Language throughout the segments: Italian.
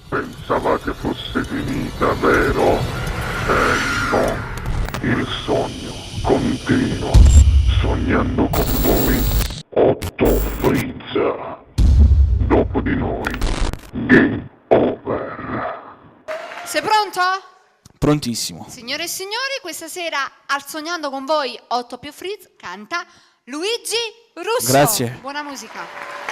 Pensavate fosse finita, vero? No. Il sogno continua. Sognando con voi, Otto Frizza. Dopo di noi, game over. Sei pronto? Prontissimo. Signore e signori, questa sera al Sognando con voi 8 più Frizz canta Luigi Russo. Grazie. Buona musica.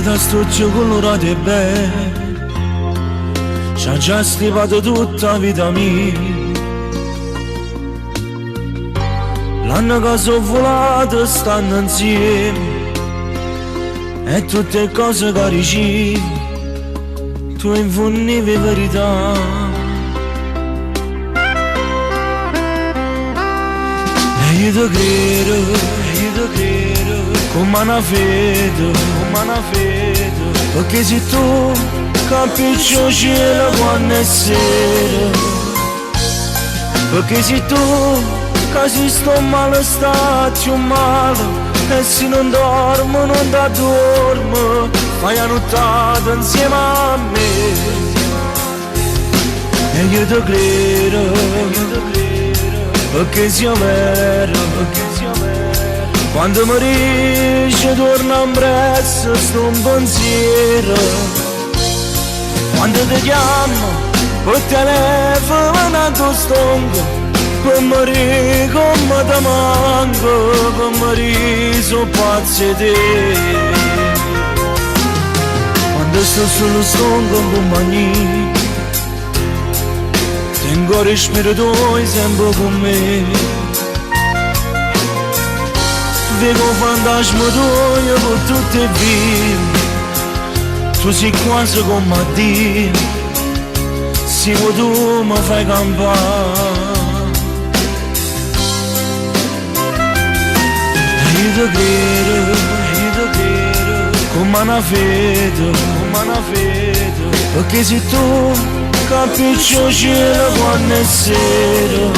Da sto gioco colorato e bello c'ha già stivato tutta vita mia. L'anno che sono volato stanno insieme e tutte cose che ricevi tu infonnivi verità. E io ti credo come una fede, perché se tu capisci il cielo quando è sera, perché se tu che si sto male sta più male, e se non dormo non da dormo, fai la nottata insieme a me. E io ti credo, perché sia vero, quando mi riesce torna in brezzo sto un pensiero. Quando ti chiamo o telefono a tuo stongo, per morire come ti manco, per morire sono pazzo di te. Quando sto sullo stongo in compagnia, tengo respiro tuo sempre con me. Vedo fantasma tuo per tutte le vite, tu sei quasi come a Dio, se tu mi fai campare. Io ti credo, come una fede, perché se tu capisci il cielo quando è sera,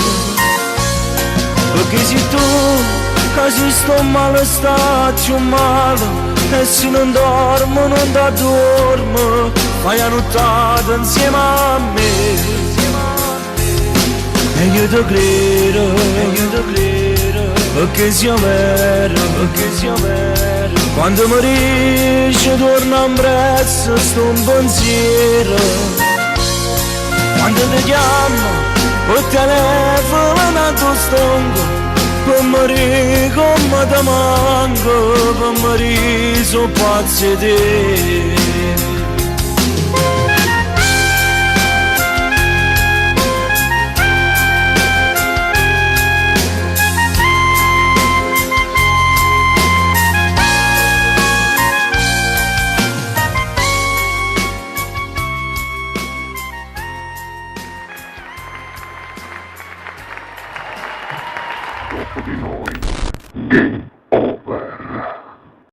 perché se tu che se sto male sta più male, e se non dormo non da dormo, fai la nottata insieme a me. E io ti credo, perché sia vero, quando mi riesce torna in brezzo sto un pensiero. Quando ti chiamo o telefono a tuo stongo, per morire come ti manco, per morire sono pazzo di te.